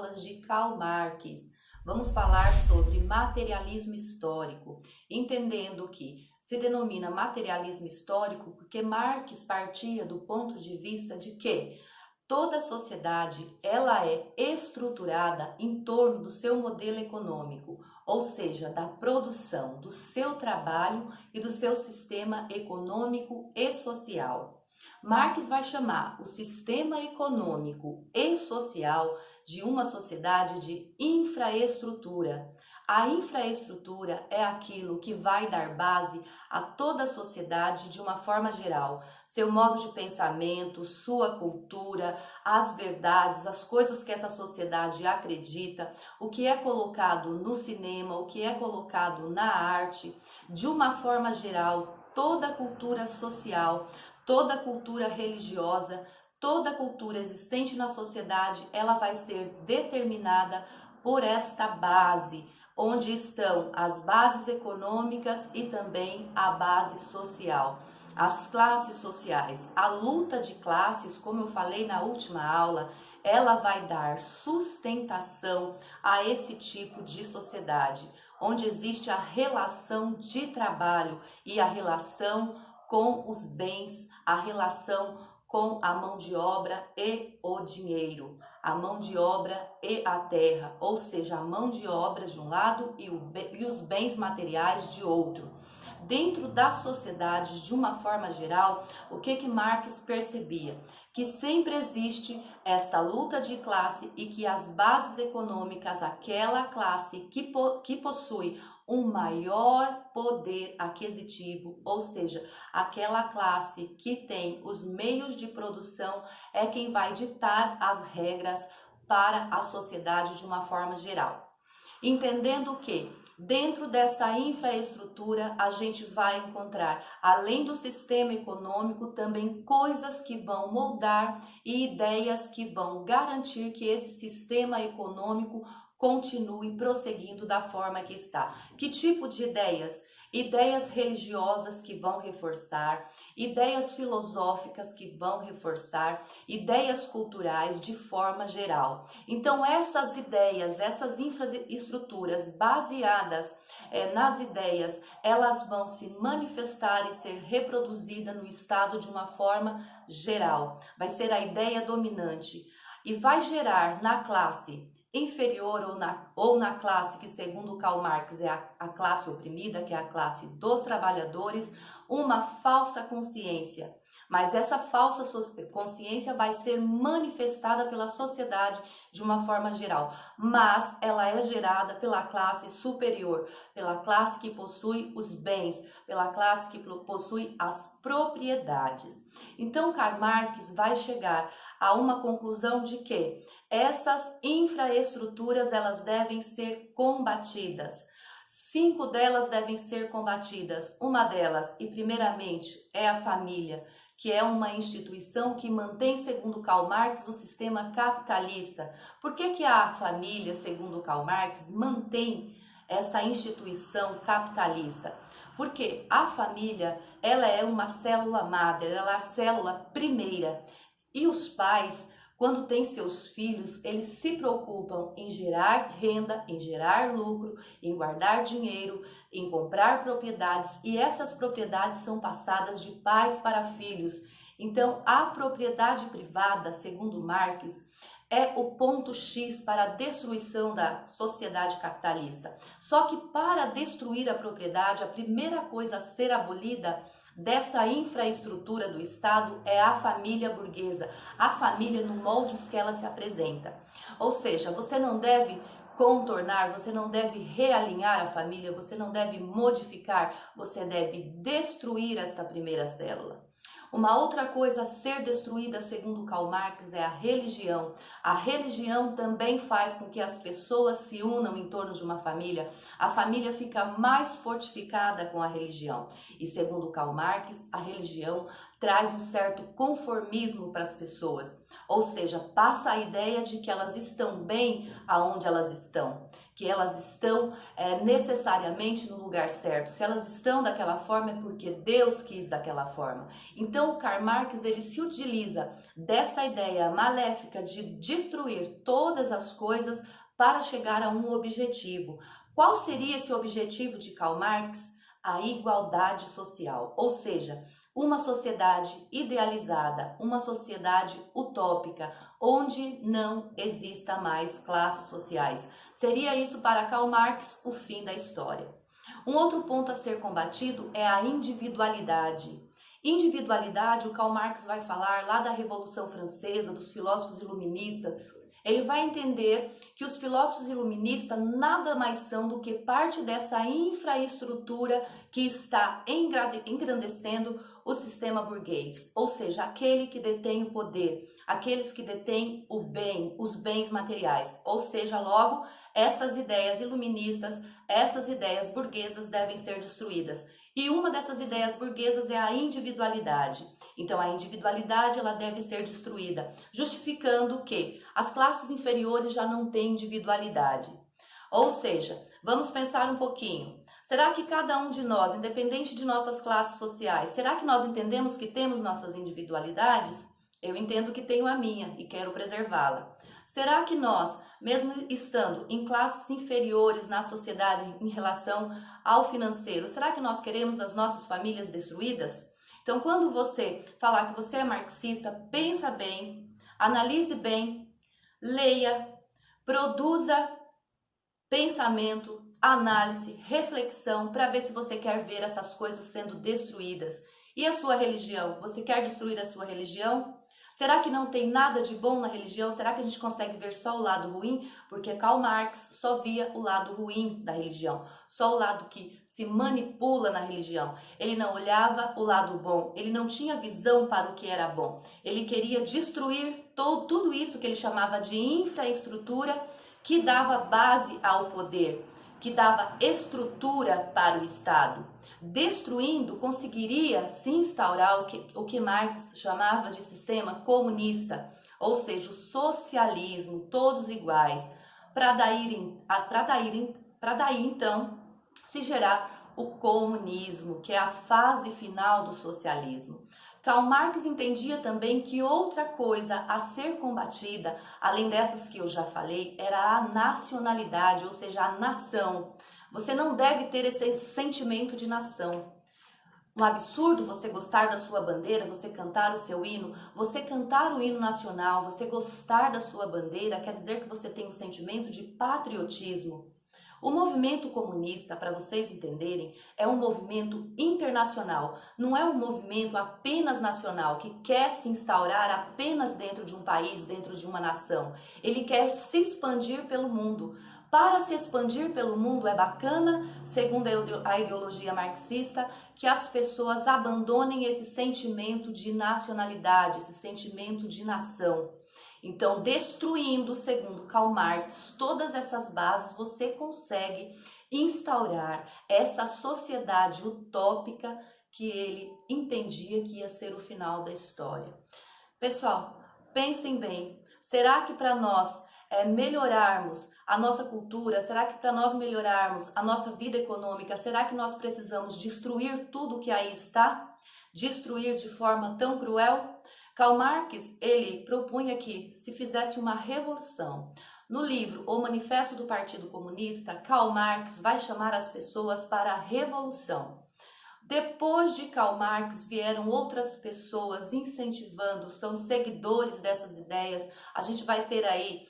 aulas de Karl Marx. Vamos falar sobre materialismo histórico, entendendo que se denomina materialismo histórico porque Marx partia do ponto de vista de que toda sociedade ela é estruturada em torno do seu modelo econômico, ou seja, da produção, do seu trabalho e do seu sistema econômico e social. Marx vai chamar o sistema econômico e social de uma sociedade de infraestrutura. A infraestrutura é aquilo que vai dar base a toda a sociedade de uma forma geral. Seu modo de pensamento, sua cultura, as verdades, as coisas que essa sociedade acredita, o que é colocado no cinema, o que é colocado na arte, de uma forma geral, toda a cultura social, toda a cultura religiosa, toda a cultura existente na sociedade, ela vai ser determinada por esta base, onde estão as bases econômicas e também a base social. As classes sociais, a luta de classes, como eu falei na última aula, ela vai dar sustentação a esse tipo de sociedade, onde existe a relação de trabalho e a relação com os bens, a relação com a mão de obra e o dinheiro, a mão de obra e a terra, ou seja, a mão de obra de um lado e os bens materiais de outro. Dentro das sociedades, de uma forma geral, o que Marx percebia? Que sempre existe esta luta de classe e que as bases econômicas, aquela classe que possui um maior poder aquisitivo, ou seja, aquela classe que tem os meios de produção, é quem vai ditar as regras para a sociedade de uma forma geral. Entendendo que dentro dessa infraestrutura a gente vai encontrar, além do sistema econômico, também coisas que vão moldar e ideias que vão garantir que esse sistema econômico continue prosseguindo da forma que está. Que tipo de ideias? Ideias religiosas que vão reforçar, ideias filosóficas que vão reforçar, ideias culturais de forma geral. Então essas ideias, essas infraestruturas baseadas nas ideias, elas vão se manifestar e ser reproduzidas no Estado de uma forma geral. Vai ser a ideia dominante e vai gerar na classe inferior ou na classe que, segundo Karl Marx, é a classe oprimida, que é a classe dos trabalhadores, uma falsa consciência. Mas essa falsa consciência vai ser manifestada pela sociedade de uma forma geral. Mas ela é gerada pela classe superior, pela classe que possui os bens, pela classe que possui as propriedades. Então, Karl Marx vai chegar a uma conclusão de que essas infraestruturas elas devem ser combatidas. 5 delas devem ser combatidas. Uma delas, e primeiramente, é a família, que é uma instituição que mantém, segundo Karl Marx, o sistema capitalista. Por que a família, segundo Karl Marx, mantém essa instituição capitalista? Porque a família, ela é uma célula madre, ela é a célula primeira. E os pais, quando têm seus filhos, eles se preocupam em gerar renda, em gerar lucro, em guardar dinheiro, em comprar propriedades, e essas propriedades são passadas de pais para filhos. Então, a propriedade privada, segundo Marx, é o ponto X para a destruição da sociedade capitalista. Só que para destruir a propriedade, a primeira coisa a ser abolida dessa infraestrutura do Estado é a família burguesa, a família no molde que ela se apresenta. Ou seja, você não deve contornar, você não deve realinhar a família, você não deve modificar, você deve destruir esta primeira célula. Uma outra coisa a ser destruída, segundo Karl Marx, é a religião. A religião também faz com que as pessoas se unam em torno de uma família. A família fica mais fortificada com a religião. E segundo Karl Marx, a religião traz um certo conformismo para as pessoas. Ou seja, passa a ideia de que elas estão bem aonde elas estão. que elas estão necessariamente no lugar certo. Se elas estão daquela forma é porque Deus quis daquela forma. Então o Karl Marx ele se utiliza dessa ideia maléfica de destruir todas as coisas para chegar a um objetivo. Qual seria esse objetivo de Karl Marx? A igualdade social, ou seja, uma sociedade idealizada, uma sociedade utópica, onde não exista mais classes sociais. Seria isso para Karl Marx o fim da história. Um outro ponto a ser combatido é a individualidade. Individualidade, o Karl Marx vai falar lá da Revolução Francesa, dos filósofos iluministas. Ele vai entender que os filósofos iluministas nada mais são do que parte dessa infraestrutura que está engrandecendo o sistema burguês, ou seja, aquele que detém o poder, aqueles que detêm o bem, os bens materiais, ou seja, logo, essas ideias iluministas, essas ideias burguesas devem ser destruídas. E uma dessas ideias burguesas é a individualidade. Então, a individualidade ela deve ser destruída, justificando que as classes inferiores já não têm individualidade. Ou seja, vamos pensar um pouquinho. Será que cada um de nós, independente de nossas classes sociais, será que nós entendemos que temos nossas individualidades? Eu entendo que tenho a minha e quero preservá-la. Será que nós, mesmo estando em classes inferiores na sociedade em relação ao financeiro, será que nós queremos as nossas famílias destruídas? Então, quando você falar que você é marxista, pensa bem, analise bem, leia, produza pensamento, análise, reflexão, para ver se você quer ver essas coisas sendo destruídas. E a sua religião? Você quer destruir a sua religião? Será que não tem nada de bom na religião? Será que a gente consegue ver só o lado ruim? Porque Karl Marx só via o lado ruim da religião, só o lado que se manipula na religião. Ele não olhava o lado bom, ele não tinha visão para o que era bom. Ele queria destruir tudo isso que ele chamava de infraestrutura que dava base ao poder, que dava estrutura para o Estado. Destruindo, conseguiria se instaurar o que Marx chamava de sistema comunista, ou seja, o socialismo, todos iguais, para daí então se gerar o comunismo, que é a fase final do socialismo. Karl Marx entendia também que outra coisa a ser combatida, além dessas que eu já falei, era a nacionalidade, ou seja, a nação. Você não deve ter esse sentimento de nação. Um absurdo você gostar da sua bandeira, você cantar o seu hino, você cantar o hino nacional, você gostar da sua bandeira, quer dizer que você tem um sentimento de patriotismo. O movimento comunista, para vocês entenderem, é um movimento internacional, não é um movimento apenas nacional, que quer se instaurar apenas dentro de um país, dentro de uma nação. Ele quer se expandir pelo mundo. Para se expandir pelo mundo é bacana, segundo a ideologia marxista, que as pessoas abandonem esse sentimento de nacionalidade, esse sentimento de nação. Então, destruindo, segundo Karl Marx, todas essas bases, você consegue instaurar essa sociedade utópica que ele entendia que ia ser o final da história. Pessoal, pensem bem, será que para nós melhorarmos a nossa cultura, será que para nós melhorarmos a nossa vida econômica, será que nós precisamos destruir tudo que aí está? Destruir de forma tão cruel? Karl Marx, ele propunha que se fizesse uma revolução. No livro O Manifesto do Partido Comunista, Karl Marx vai chamar as pessoas para a revolução. Depois de Karl Marx vieram outras pessoas incentivando, são seguidores dessas ideias. A gente vai ter aí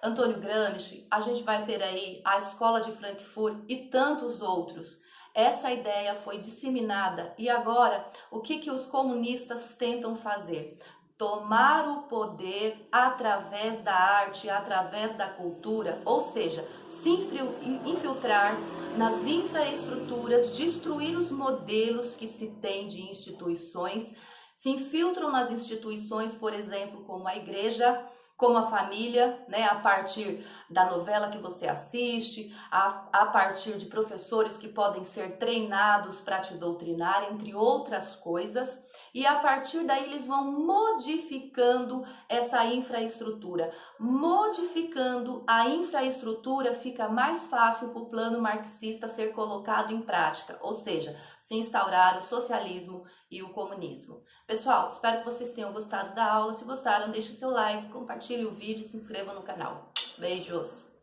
Antônio Gramsci, a gente vai ter aí a Escola de Frankfurt e tantos outros. Essa ideia foi disseminada e agora o que os comunistas tentam fazer? Tomar o poder através da arte, através da cultura, ou seja, se infiltrar nas infraestruturas, destruir os modelos que se tem de instituições, se infiltram nas instituições, por exemplo, como a igreja, como a família, né, a partir da novela que você assiste, a partir de professores que podem ser treinados para te doutrinar, entre outras coisas. e a partir daí eles vão modificando essa infraestrutura. Modificando a infraestrutura, fica mais fácil para o plano marxista ser colocado em prática, ou seja, se instaurar o socialismo e o comunismo. Pessoal, espero que vocês tenham gostado da aula. Se gostaram, deixe o seu like, compartilhe o vídeo e se inscreva no canal. Beijos!